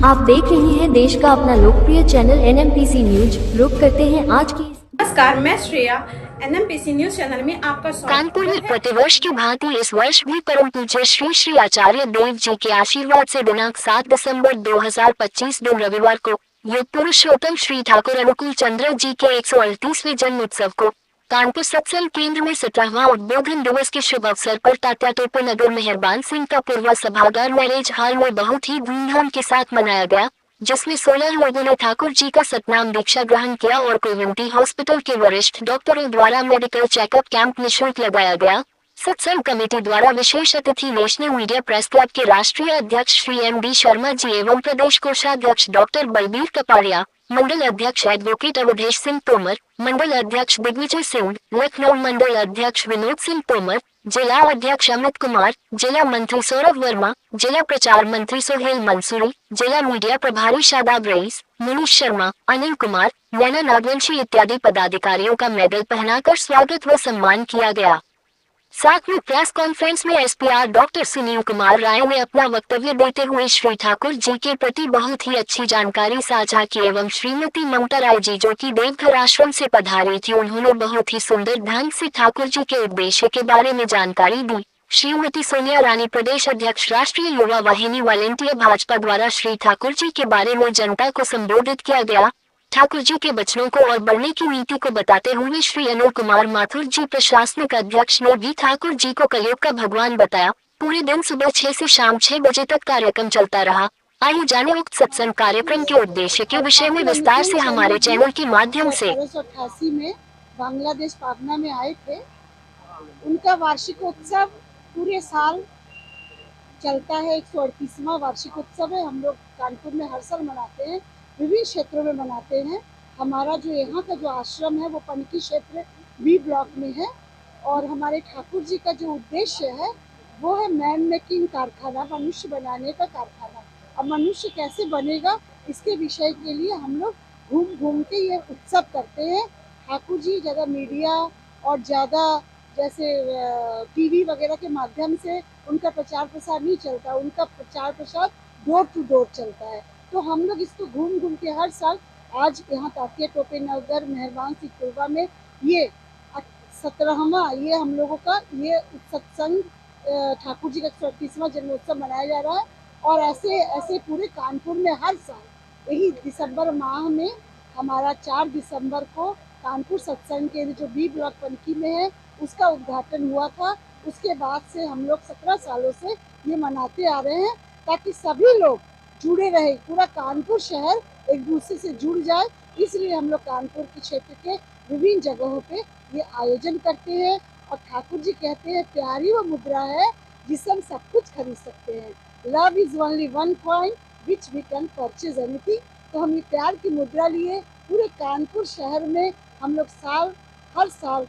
आप देख रहे हैं देश का अपना लोकप्रिय चैनल एनएमपीसी न्यूज। रुक करते हैं आज की। नमस्कार, मैं श्रेया। एनएमपीसी न्यूज चैनल में आपका स्वागत है। कानपुर में प्रतिवर्ष की भांति इस वर्ष भी परम पूज्य श्री श्री आचार्य देव जी के आशीर्वाद से दिनांक 7 दिसंबर 2025 दिन रविवार को योग पुरुषोत्तम श्री ठाकुर अनुकूल चंद्र जी के 138वें जन्म उत्सव को कानपुर सत्संग केंद्र में 17वां उद्बोधन दिवस के शुभ अवसर पर तात्यातोपे नगर मेहरबान सिंह का पूर्वा सभागार मैरिज हॉल में बहुत ही धूमधाम के साथ मनाया गया, जिसमें 16 लोगों ने ठाकुर जी का सतनाम दीक्षा ग्रहण किया और कुवंती हॉस्पिटल के वरिष्ठ डॉक्टरों द्वारा मेडिकल चेकअप कैंप निःशुल्क लगाया गया। सत्संग कमेटी द्वारा विशेष अतिथि नेशनल मीडिया प्रेस क्लब के राष्ट्रीय अध्यक्ष श्री एम.डी. शर्मा जी एवं प्रदेश कोषाध्यक्ष डॉक्टर बलबीर कपाड़िया, मंडल अध्यक्ष एडवोकेट अवधेश सिंह तोमर, मंडल अध्यक्ष दिग्विजय सिंह, लखनऊ मंडल अध्यक्ष विनोद सिंह तोमर, जिला अध्यक्ष अमित कुमार, जिला मंत्री सौरभ वर्मा, जिला प्रचार मंत्री सोहेल मंसूरी, जिला मीडिया प्रभारी शादाब रईस, मनीष शर्मा, अनिल कुमार, नैना नागवंशी इत्यादि पदाधिकारियों का मेडल पहनाकर स्वागत व सम्मान किया गया। साथ में प्रेस कॉन्फ्रेंस में एसपीआर डॉक्टर सुनील कुमार राय ने अपना वक्तव्य देते हुए श्री ठाकुर जी के प्रति बहुत ही अच्छी जानकारी साझा की एवं श्रीमती ममता राय जी जो कि देवघर आश्रम से पधारी थी, उन्होंने बहुत ही सुंदर ढंग से ठाकुर जी के उद्देश्य के बारे में जानकारी दी। श्रीमती सोनिया रानी प्रदेश अध्यक्ष राष्ट्रीय युवा वाहिनी वॉलेंटियर भाजपा द्वारा श्री ठाकुर जी के बारे में जनता को संबोधित किया गया। ठाकुर जी के बचनों को और बढ़ने की नीति को बताते हुए श्री अनिल कुमार माथुर जी प्रशासनिक अध्यक्ष ने भी ठाकुर जी को कलयुग का भगवान बताया। पूरे दिन सुबह 6 से शाम 6 बजे तक कार्यक्रम चलता रहा। आइए जाने उक्त सत्संग कार्यक्रम के उद्देश्य के विषय में विस्तार से हमारे चैनल के माध्यम से। 1888 में बांग्लादेश पाटना में आए थे। उनका वार्षिक उत्सव पूरे साल चलता है। 138वां वार्षिक उत्सव है। हम लोग कानपुर में हर साल मनाते हैं, विभिन्न क्षेत्रों में मनाते हैं। हमारा जो यहाँ का जो आश्रम है वो पनकी क्षेत्र बी ब्लॉक में है और हमारे ठाकुर जी का जो उद्देश्य है वो है मैन मेकिंग कारखाना, मनुष्य बनाने का कारखाना। अब मनुष्य कैसे बनेगा इसके विषय के लिए हम लोग घूम घूम के ये उत्सव करते हैं। ठाकुर जी ज़्यादा मीडिया और ज़्यादा जैसे टीवी वगैरह के माध्यम से उनका प्रचार प्रसार नहीं चलता, उनका प्रचार प्रसार डोर टू डोर चलता है। तो हम लोग इसको घूम घूम के हर साल, आज यहाँ तात्यातोपे नगर मेहरबान सिंह पूर्वा में ये 17वां ये हम लोगों का ये सत्संग ठाकुर जी का 138वां जन्मोत्सव मनाया जा रहा है। और ऐसे ऐसे पूरे कानपुर में हर साल यही दिसंबर माह में हमारा 4 दिसंबर को कानपुर सत्संग केंद्र जो बी ब्लॉक पनकी में है उसका उद्घाटन हुआ था। उसके बाद से हम लोग 17 सालों से ये मनाते आ रहे हैं ताकि सभी लोग जुड़े रहे, पूरा कानपुर शहर एक दूसरे से जुड़ जाए। इसलिए हम लोग कानपुर के क्षेत्र के विभिन्न जगहों पे ये आयोजन करते हैं। और ठाकुर जी कहते हैं प्यारी वो मुद्रा है जिससे हम सब कुछ खरीद सकते हैं। Love is only one coin which we can purchase anything. तो हम ये प्यार की मुद्रा लिए पूरे कानपुर शहर में हम लोग हर साल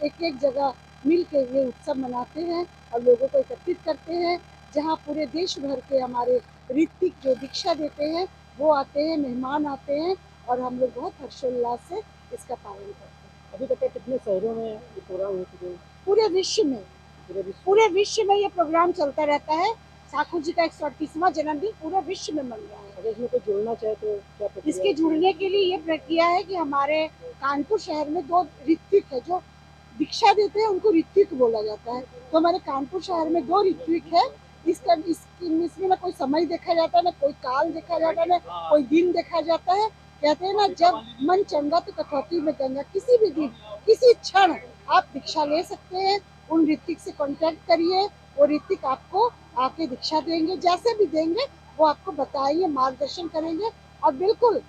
एक एक जगह मिल के ये उत्सव मनाते हैं और लोगों को एकत्रित करते हैं। जहाँ पूरे देश भर के हमारे ऋतिक जो दीक्षा देते हैं वो आते हैं, मेहमान आते हैं और हम लोग बहुत हर्षोल्लास से इसका पालन करते हैं। अभी तक कितने शहरों में ये प्रोग्राम हो चुके हैं? पूरे विश्व में ये प्रोग्राम चलता रहता है। ठाकुर जी का 138वां जन्मदिन पूरे विश्व में मन रहा है। अगर इसमें कोई जुड़ना चाहे तो क्या प्रक्रिया? इसके जुड़ने के लिए ये प्रक्रिया है कि हमारे कानपुर शहर में 2 ऋत्विक है जो दीक्षा देते हैं, उनको ऋत्विक बोला जाता है। तो हमारे कानपुर शहर में 2 ऋत्विक है। इसमें ना कोई समय देखा जाता है, ना कोई काल देखा जाता है, ना कोई दिन देखा जाता है। कहते हैं ना जब मन चंगा तो कटौती में गंगा। किसी भी दिन किसी क्षण आप दीक्षा ले सकते हैं। उन ऋतिक से कांटेक्ट करिए, वो ऋतिक आपको आके दीक्षा देंगे, जैसे भी देंगे वो आपको बताएंगे, मार्गदर्शन करेंगे। और बिल्कुल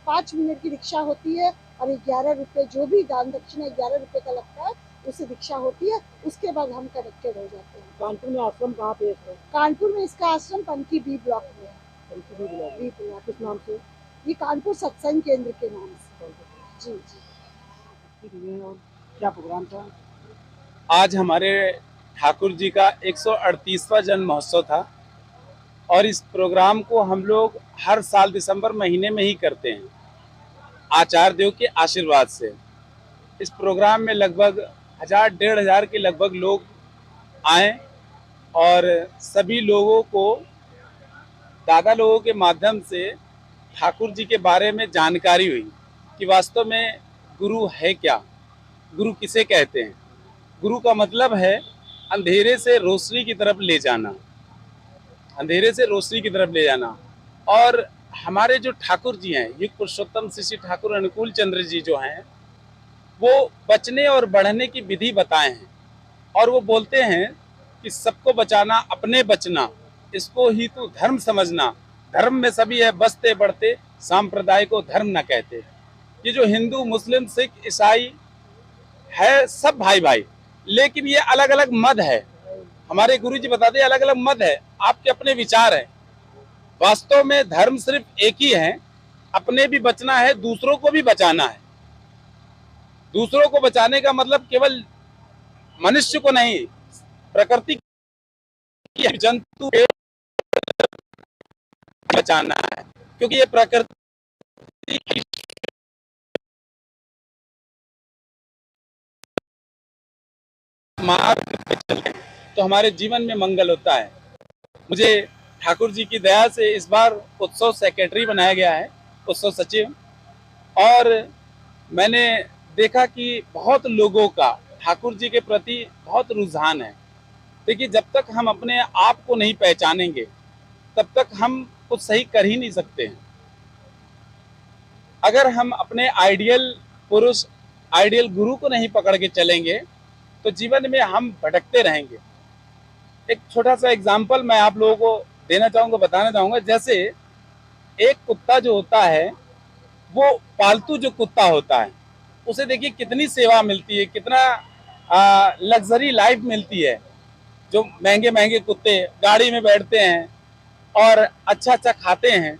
5 मिनट की दीक्षा होती है और 11 रुपये जो भी दान दक्षिणा 11 रुपये का लगता है उससे दीक्षा होती है। उसके बाद हम कनेक्टेड हो जाते हैं। कानपुर में आश्रम कहाँ पे है? कानपुर में इसका आश्रम पनकी बी ब्लॉक में है। पनकी बी ब्लॉक किस नाम से? ये कानपुर सत्संग केंद्र के नाम से। जी। और क्या प्रोग्राम था? आज हमारे ठाकुर जी का 138वां जन्म महोत्सव था और इस प्रोग्राम को हम लोग हर साल दिसंबर महीने में ही करते हैं आचार्य देव के आशीर्वाद से। इस प्रोग्राम में लगभग 1000-1500 के लगभग लोग आए और सभी लोगों को दादा लोगों के माध्यम से ठाकुर जी के बारे में जानकारी हुई कि वास्तव में गुरु है क्या, गुरु किसे कहते हैं। गुरु का मतलब है अंधेरे से रोशनी की तरफ ले जाना, अंधेरे से रोशनी की तरफ ले जाना। और हमारे जो ठाकुर जी हैं, युग पुरुषोत्तम श्री ठाकुर अनुकूल चंद्र जी जो हैं, वो बचने और बढ़ने की विधि बताए हैं। और वो बोलते हैं कि सबको बचाना अपने बचना, इसको ही तो धर्म समझना, धर्म में सभी है बसते बढ़ते, सांप्रदाय को धर्म न कहते। ये जो हिंदू मुस्लिम सिख ईसाई है सब भाई भाई, लेकिन ये अलग अलग मत है। हमारे गुरु जी बताते हैं अलग अलग मत है, आपके अपने विचार है। वास्तव में धर्म सिर्फ एक ही है, अपने भी बचना है, दूसरों को भी बचाना है। दूसरों को बचाने का मतलब केवल मनुष्य को नहीं, प्रकृति की जंतु बचाना है, क्योंकि ये प्रकृति की मार्ग पे चले तो हमारे जीवन में मंगल होता है। मुझे ठाकुर जी की दया से इस बार उत्सव सेक्रेटरी बनाया गया है, उत्सव सचिव। और मैंने देखा कि बहुत लोगों का ठाकुर जी के प्रति बहुत रुझान है। देखिए, जब तक हम अपने आप को नहीं पहचानेंगे तब तक हम कुछ सही कर ही नहीं सकते हैं। अगर हम अपने आइडियल पुरुष, आइडियल गुरु को नहीं पकड़ के चलेंगे तो जीवन में हम भटकते रहेंगे। एक छोटा सा एग्जाम्पल मैं आप लोगों को देना चाहूँगा, बताना चाहूँगा। जैसे एक कुत्ता जो होता है, वो पालतू जो कुत्ता होता है, उसे देखिए कितनी सेवा मिलती है, कितना लग्जरी लाइफ मिलती है। जो महंगे महंगे कुत्ते गाड़ी में बैठते हैं और अच्छा अच्छा खाते हैं।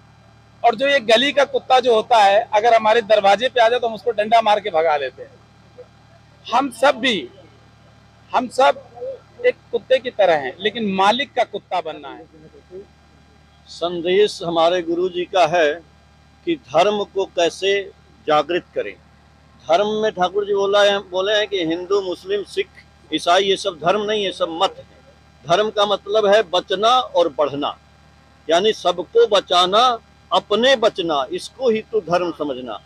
और जो ये गली का कुत्ता जो होता है, अगर हमारे दरवाजे पे आ जाए तो हम उसको डंडा मार के भगा देते हैं। हम सब एक कुत्ते की तरह हैं, लेकिन मालिक का कुत्ता बनना है। संदेश हमारे गुरु जी का है कि धर्म को कैसे जागृत करें। धर्म में ठाकुर जी बोले हैं कि हिंदू मुस्लिम सिख ईसाई ये सब धर्म नहीं, ये सब मत है। धर्म का मतलब है बचना और बढ़ना, यानी सबको बचाना, अपने बचना, इसको ही तो धर्म समझना।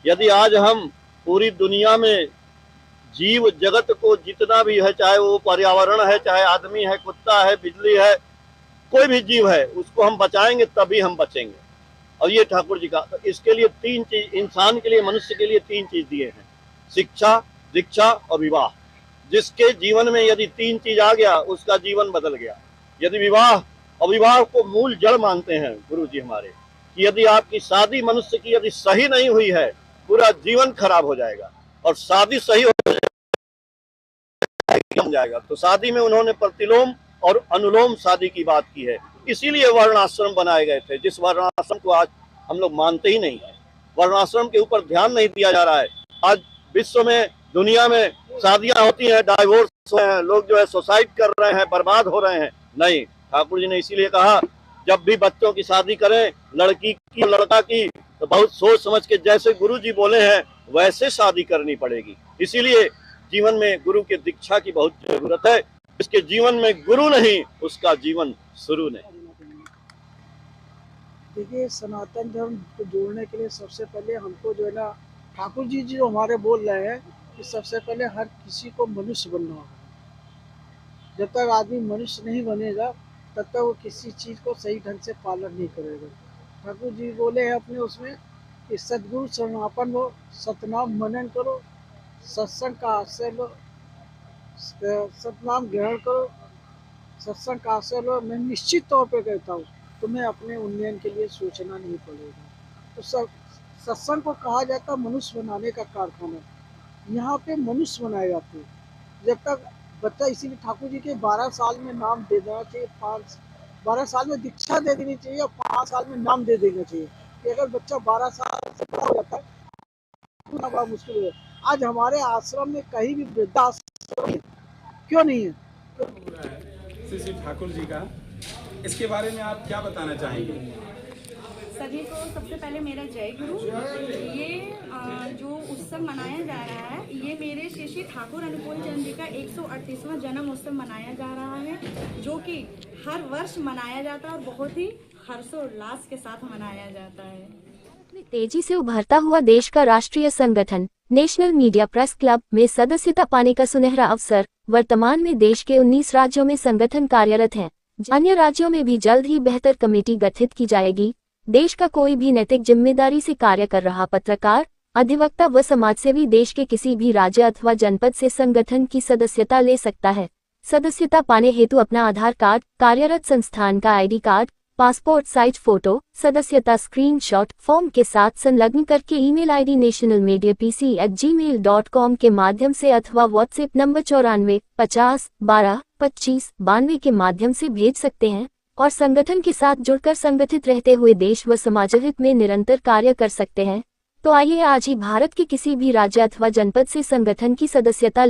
यदि आज हम पूरी दुनिया में जीव जगत को जितना भी है, चाहे वो पर्यावरण है, चाहे आदमी है, कुत्ता है, बिजली है, कोई भी जीव है, उसको हम बचाएंगे तभी हम बचेंगे। और ये ठाकुर जी का, तो इसके लिए 3 चीज, इंसान के लिए, मनुष्य के लिए 3 चीज दिए हैं: शिक्षा, दीक्षा और विवाह। जिसके जीवन में यदि 3 चीज आ गया, उसका जीवन बदल गया। यदि विवाह, और विवाह को मूल जड़ मानते हैं गुरु जी हमारे, कि यदि आपकी शादी मनुष्य की यदि सही नहीं हुई है, पूरा जीवन खराब हो जाएगा। और शादी सही हो जाएगा तो शादी में उन्होंने प्रतिलोम और अनुलोम शादी की बात की है। इसीलिए वर्णाश्रम बनाए गए थे, जिस वर्णाश्रम को आज हम लोग मानते ही नहीं है। वर्णाश्रम के ऊपर ध्यान नहीं दिया जा रहा है। आज विश्व में, दुनिया में शादियां होती हैं, डाइवोर्स हो रहे हैं, लोग जो है सुसाइड कर रहे हैं, बर्बाद हो रहे हैं। नहीं, ठाकुर जी ने इसीलिए कहा जब भी बच्चों की शादी करें, लड़की की लड़का की, तो बहुत सोच समझ के, जैसे गुरु जी बोले हैं वैसे शादी करनी पड़ेगी। इसीलिए जीवन में गुरु की दीक्षा की बहुत जरूरत है। जिसके जीवन में गुरु नहीं, उसका जीवन शुरू नहीं। देखिए, सनातन धर्म को जोड़ने के लिए सबसे पहले हमको जो है ना, ठाकुर जी जो हमारे बोल रहे हैं कि सबसे पहले हर किसी को मनुष्य बनना होगा। जब तक आदमी मनुष्य नहीं बनेगा तब तक वो किसी चीज़ को सही ढंग से पालन नहीं करेगा। ठाकुर जी बोले हैं अपने उसमें कि सदगुरु शरणापन हो, सतनाम मनन करो, सत्संग का आश्रय लो, सतनाम ग्रहण करो, सत्संग का आश्रय लो। मैं निश्चित तौर पे कहता हूँ तुम्हें अपने उन्नयन के लिए सोचना नहीं पड़ेगा। तो सत्संग को कहा जाता है मनुष्य बनाने का कारखाना। यहाँ पे मनुष्य बनाए जाते हैं। जब तक बच्चा, इसीलिए ठाकुर जी के 12 साल में नाम दे देना चाहिए, 12 साल में दीक्षा दे देनी चाहिए और 5 साल में नाम दे देना चाहिए। कि अगर बच्चा 12 साल से बड़ा हो जाता है तो बड़ा मुश्किल है। आज हमारे आश्रम में कहीं भी वृद्धाश्रम क्यों नहीं है? श्री ठाकुर जी का, इसके बारे में आप क्या बताना चाहेंगे? सभी को सबसे पहले मेरा जय गुरु। ये जो उत्सव मनाया जा रहा है, ये मेरे श्री श्री ठाकुर अनुकूल चंद्र जी का 138वां जन्म उत्सव मनाया जा रहा है, जो कि हर वर्ष मनाया जाता है और बहुत ही हर्षोल्लास के साथ मनाया जाता है। तेजी से उभरता हुआ देश का राष्ट्रीय संगठन नेशनल मीडिया प्रेस क्लब में सदस्यता पाने का सुनहरा अवसर। वर्तमान में देश के 19 राज्यों में संगठन कार्यरत है। अन्य राज्यों में भी जल्द ही बेहतर कमेटी गठित की जाएगी। देश का कोई भी नैतिक जिम्मेदारी से कार्य कर रहा पत्रकार, अधिवक्ता व समाजसेवी देश के किसी भी राज्य अथवा जनपद से संगठन की सदस्यता ले सकता है। सदस्यता पाने हेतु अपना आधार कार्ड, कार्यरत संस्थान का ID card, passport size photo, सदस्यता स्क्रीनशॉट फॉर्म के साथ संलग्न करके ईमेल आईडी nationalmediapc@gmail.com के माध्यम से अथवा व्हाट्सएप नंबर 94 50 12 25 92 के माध्यम से भेज सकते हैं और संगठन के साथ जुड़कर संगठित रहते हुए देश व समाजहित में निरंतर कार्य कर सकते हैं। तो आइए आज ही भारत के किसी भी राज्य अथवा जनपद से संगठन की सदस्यता लें।